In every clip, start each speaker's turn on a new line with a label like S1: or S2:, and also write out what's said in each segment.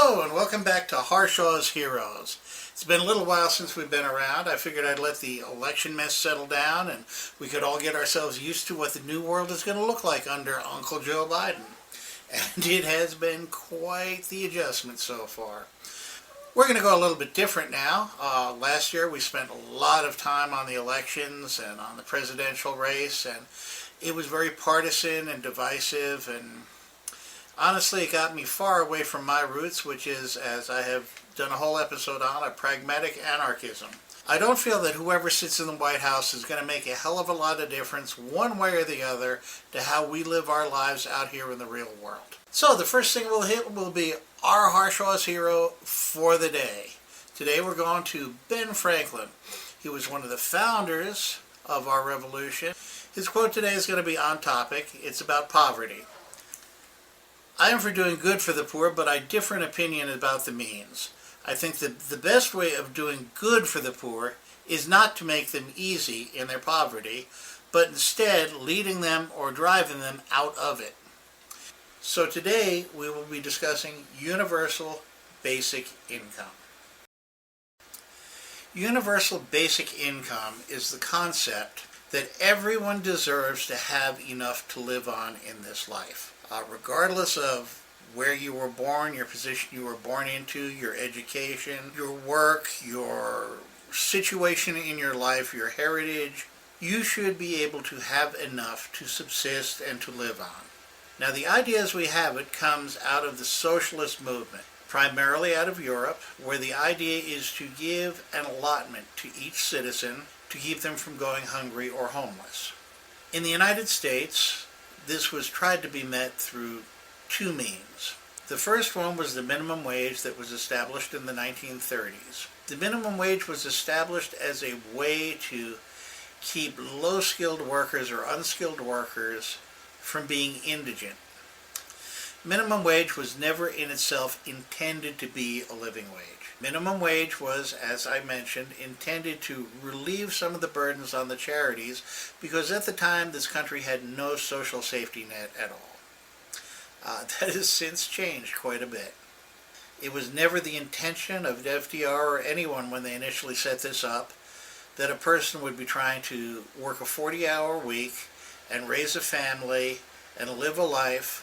S1: Hello and welcome back to Harshaw's Heroes. It's been a little while since we've been around. I figured I'd let the election mess settle down and we could all get ourselves used to what the new world is going to look like under Uncle Joe Biden. And it has been quite the adjustment so far. We're going to go a little bit different now. Last year we spent a lot of time on the elections and on the presidential race, and it was very partisan and divisive, and honestly, it got me far away from my roots, which is, as I have done a whole episode on, a pragmatic anarchism. I don't feel that whoever sits in the White House is going to make a hell of a lot of difference, one way or the other, to how we live our lives out here in the real world. So the first thing we'll hit will be our Harshaw's hero for the day. Today we're going to Ben Franklin. He was one of the founders of our revolution. His quote today is going to be on topic. It's about poverty. I am for doing good for the poor, but I differ in opinion about the means. I think that the best way of doing good for the poor is not to make them easy in their poverty, but instead leading them or driving them out of it. So today we will be discussing universal basic income. Universal basic income is the concept that everyone deserves to have enough to live on in this life. Regardless of where you were born, your position you were born into, your education, your work, your situation in your life, your heritage, you should be able to have enough to subsist and to live on. Now, the idea as we have it comes out of the socialist movement, primarily out of Europe, where the idea is to give an allotment to each citizen to keep them from going hungry or homeless. In the United States, this was tried to be met through two means. The first one was the minimum wage that was established in the 1930s. The minimum wage was established as a way to keep low-skilled workers or unskilled workers from being indigent. Minimum wage was never in itself intended to be a living wage. Minimum wage was, as I mentioned, intended to relieve some of the burdens on the charities, because at the time this country had no social safety net at all. That has since changed quite a bit. It was never the intention of FDR or anyone when they initially set this up that a person would be trying to work a 40-hour week and raise a family and live a life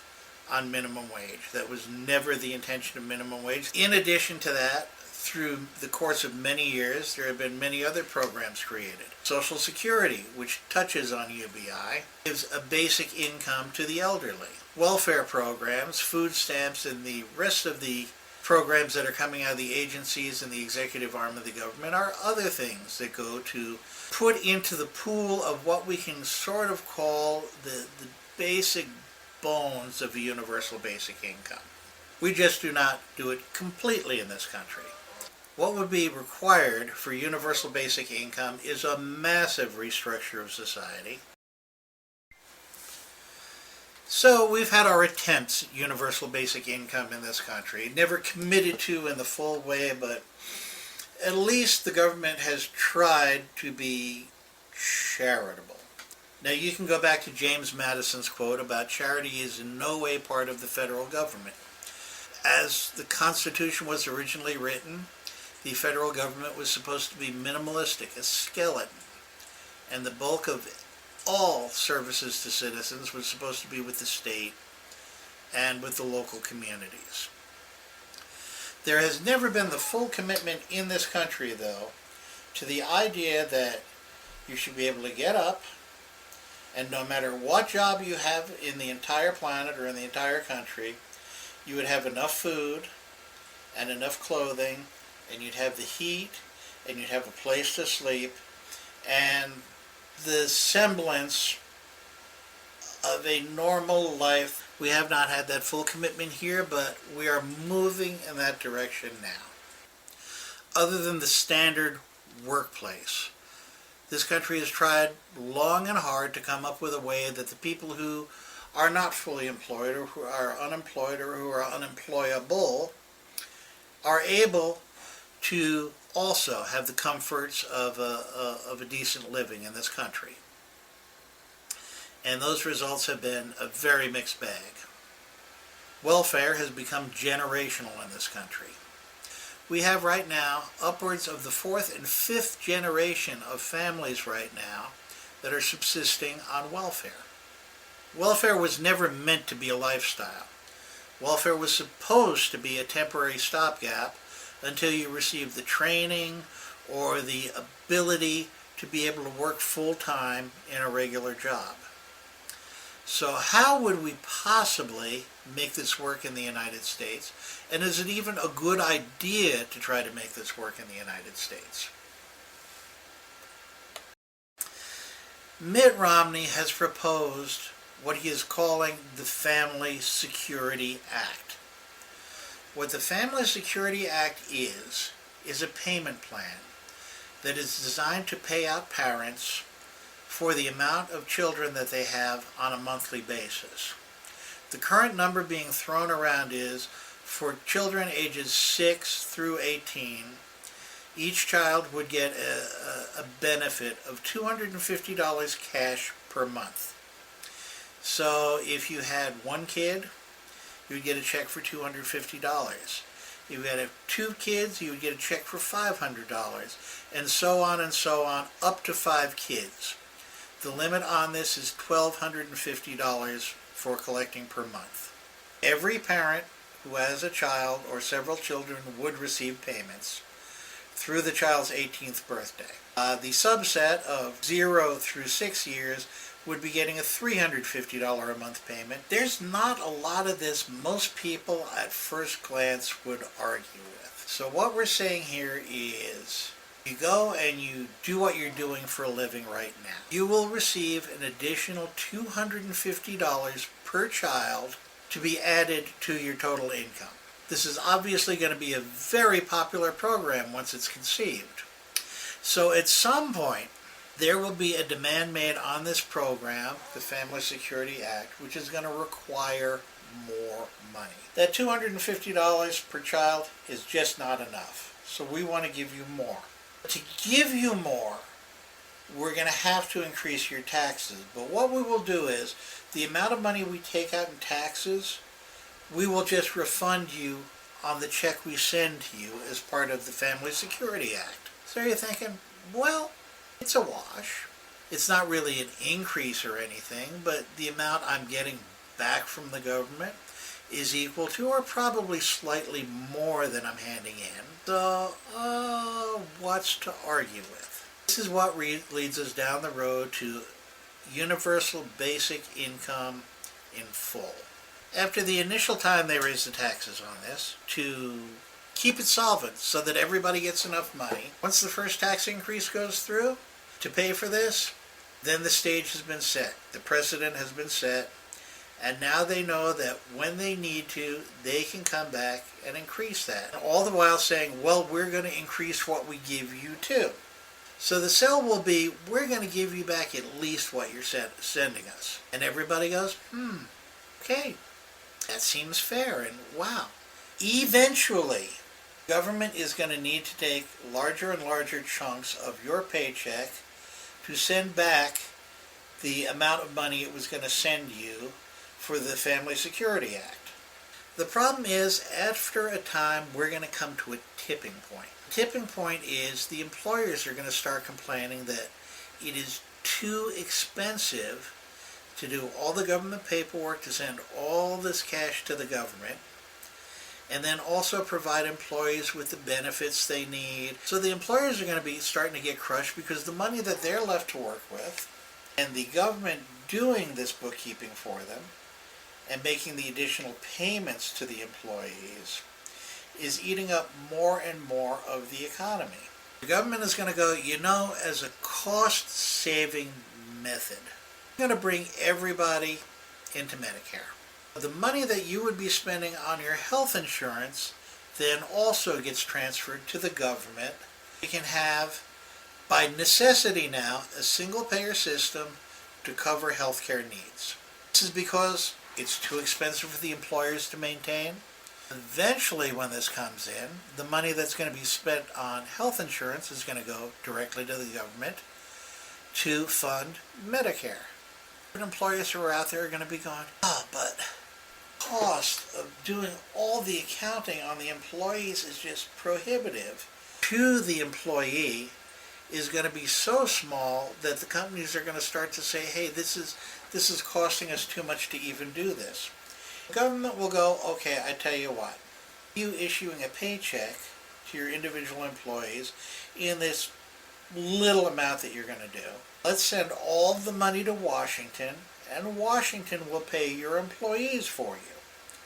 S1: on minimum wage. That was never the intention of minimum wage. In addition to that, through the course of many years, there have been many other programs created. Social Security, which touches on UBI, gives a basic income to the elderly. Welfare programs, food stamps, and the rest of the programs that are coming out of the agencies and the executive arm of the government are other things that go to put into the pool of what we can sort of call the basic bones of a universal basic income. We just do not do it completely in this country. What would be required for universal basic income is a massive restructure of society. So we've had our attempts at universal basic income in this country, never committed to in the full way, but at least the government has tried to be charitable. Now, you can go back to James Madison's quote about charity is in no way part of the federal government. As the Constitution was originally written, the federal government was supposed to be minimalistic, a skeleton, and the bulk of all services to citizens was supposed to be with the state and with the local communities. There has never been the full commitment in this country, though, to the idea that you should be able to get up, and no matter what job you have in the entire planet or in the entire country, you would have enough food and enough clothing, and you'd have the heat, and you'd have a place to sleep, and the semblance of a normal life. We have not had that full commitment here, but we are moving in that direction now. Other than the standard workplace, this country has tried long and hard to come up with a way that the people who are not fully employed or who are unemployed or who are unemployable are able to also have the comforts of a decent living in this country. And those results have been a very mixed bag. Welfare has become generational in this country. We have right now upwards of the fourth and fifth generation of families right now that are subsisting on welfare. Welfare was never meant to be a lifestyle. Welfare was supposed to be a temporary stopgap until you received the training or the ability to be able to work full-time in a regular job. So how would we possibly make this work in the United States? And is it even a good idea to try to make this work in the United States? Mitt Romney has proposed what he is calling the Family Security Act. What the Family Security Act is a payment plan that is designed to pay out parents for the amount of children that they have on a monthly basis. The current number being thrown around is for children ages 6 through 18, each child would get a benefit of $250 cash per month. So if you had one kid, you would get a check for $250. If you had 2 kids, you would get a check for $500, and so on, up to 5 kids. The limit on this is $1,250 for collecting per month. Every parent who has a child or several children would receive payments through the child's 18th birthday. The subset of 0 through 6 years would be getting a $350 a month payment. There's not a lot of this most people at first glance would argue with. So what we're saying here is, you go and you do what you're doing for a living right now. You will receive an additional $250 per child to be added to your total income. This is obviously going to be a very popular program once it's conceived. So at some point, there will be a demand made on this program, the Family Security Act, which is going to require more money. That $250 per child is just not enough. So we want to give you more. To give you more, we're going to have to increase your taxes. But what we will do is, the amount of money we take out in taxes, we will just refund you on the check we send to you as part of the Family Security Act. So you're thinking, well, it's a wash. It's not really an increase or anything, but the amount I'm getting back from the government is equal to or probably slightly more than I'm handing in. So, what's to argue with? This is what leads us down the road to universal basic income in full. After the initial time they raised the taxes on this to keep it solvent so that everybody gets enough money, once the first tax increase goes through to pay for this, then the stage has been set. The precedent has been set. And now they know that when they need to, they can come back and increase that. All the while saying, well, we're going to increase what we give you too. So the sell will be, we're going to give you back at least what you're sending us. And everybody goes, okay, that seems fair, and wow. Eventually, government is going to need to take larger and larger chunks of your paycheck to send back the amount of money it was going to send you for the Family Security Act. The problem is, after a time, we're going to come to a tipping point. The tipping point is the employers are going to start complaining that it is too expensive to do all the government paperwork to send all this cash to the government, and then also provide employees with the benefits they need. So the employers are going to be starting to get crushed because the money that they're left to work with, and the government doing this bookkeeping for them, and making the additional payments to the employees, is eating up more and more of the economy. The government is going to go, as a cost-saving method, we're going to bring everybody into Medicare. The money that you would be spending on your health insurance then also gets transferred to the government. You can have, by necessity now, a single-payer system to cover healthcare needs. This is because it's too expensive for the employers to maintain. Eventually, when this comes in, the money that's going to be spent on health insurance is going to go directly to the government to fund Medicare. Employers who are out there are going to be going, but cost of doing all the accounting on the employees is just prohibitive. To the employee is going to be so small that the companies are going to start to say, hey, this is costing us too much to even do this. The government will go, okay, I tell you what, you issuing a paycheck to your individual employees in this little amount that you're going to do. Let's send all the money to Washington, and Washington will pay your employees for you,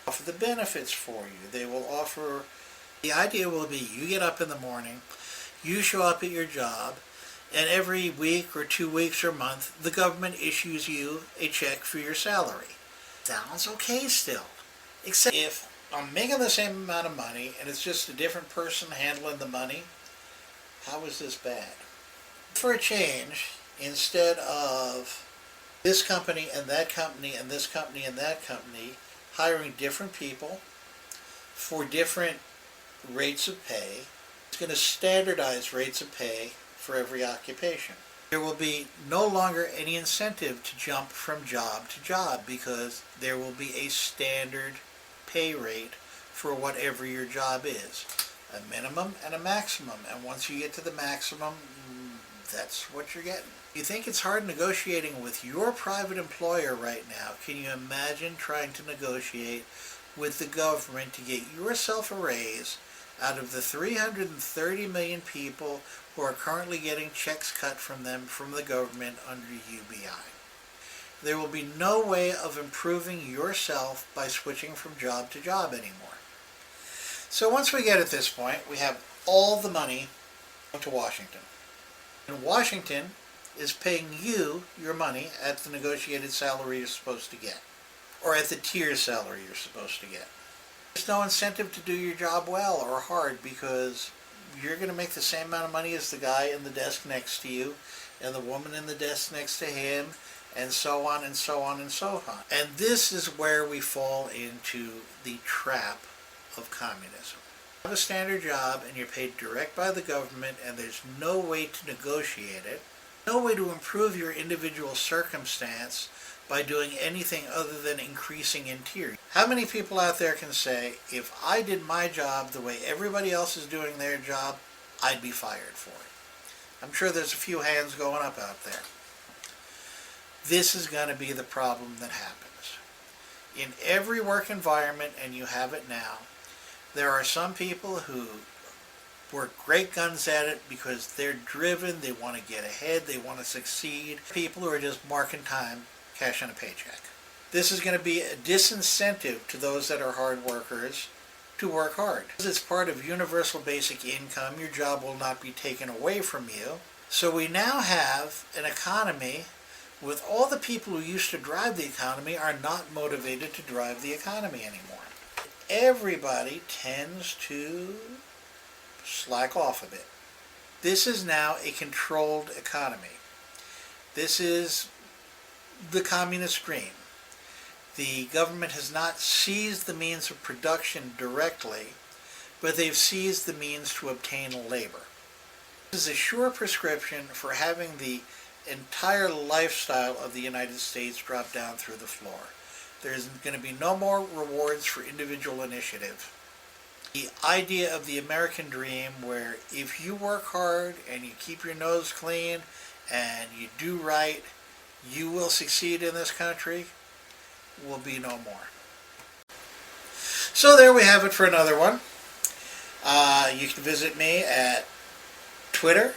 S1: offer the benefits for you. They will offer, the idea will be you get up in the morning, you show up at your job, and every week or 2 weeks or month, the government issues you a check for your salary. Sounds okay still, except if I'm making the same amount of money and it's just a different person handling the money, how is this bad? For a change, instead of this company and that company and this company and that company hiring different people for different rates of pay, it's going to standardize rates of pay for every occupation. There will be no longer any incentive to jump from job to job because there will be a standard pay rate for whatever your job is. A minimum and a maximum, and once you get to the maximum, that's what you're getting. You think it's hard negotiating with your private employer right now? Can you imagine trying to negotiate with the government to get yourself a raise out of the 330 million people who are currently getting checks cut from them from the government under UBI? There will be no way of improving yourself by switching from job to job anymore. So once we get at this point, we have all the money to Washington. And Washington is paying you your money at the negotiated salary you're supposed to get, or at the tier salary you're supposed to get. There's no incentive to do your job well or hard because you're going to make the same amount of money as the guy in the desk next to you and the woman in the desk next to him, and so on and so on and so on. And this is where we fall into the trap of communism. You have a standard job and you're paid direct by the government and there's no way to negotiate it, no way to improve your individual circumstance by doing anything other than increasing in tier. How many people out there can say, if I did my job the way everybody else is doing their job, I'd be fired for it? I'm sure there's a few hands going up out there. This is going to be the problem that happens. In every work environment, and you have it now, there are some people who work great guns at it because they're driven, they want to get ahead, they want to succeed. People who are just marking time, cashing a paycheck. This is going to be a disincentive to those that are hard workers to work hard. Because it's part of universal basic income, your job will not be taken away from you. So we now have an economy with all the people who used to drive the economy are not motivated to drive the economy anymore. Everybody tends to slack off a bit. This is now a controlled economy. This is the communist dream. The government has not seized the means of production directly, but they've seized the means to obtain labor. This is a sure prescription for having the entire lifestyle of the United States drop down through the floor. There's going to be no more rewards for individual initiative. The idea of the American dream where if you work hard and you keep your nose clean and you do right, you will succeed in this country will be no more. So there we have it for another one. You can visit me at Twitter,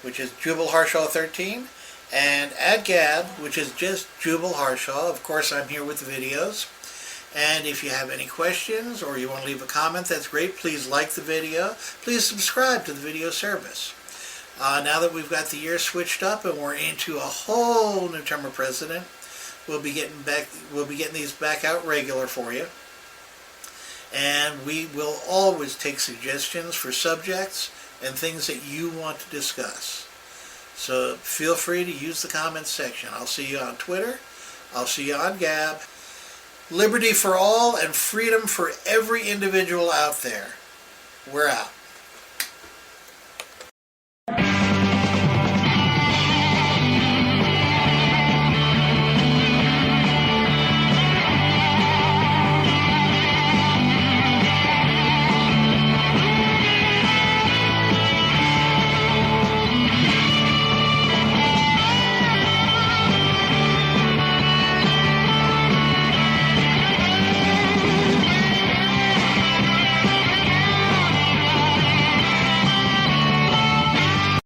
S1: which is Jubal Harshaw 13, and at Gab, which is just Jubal Harshaw. Of course, I'm here with the videos. And if you have any questions or you want to leave a comment, that's great. Please like the video. Please subscribe to the video service. Now that we've got the year switched up and we're into a whole new term of president, we'll be getting these back out regular for you. And we will always take suggestions for subjects and things that you want to discuss. So feel free to use the comments section. I'll see you on Twitter. I'll see you on Gab. Liberty for all and freedom for every individual out there. We're out.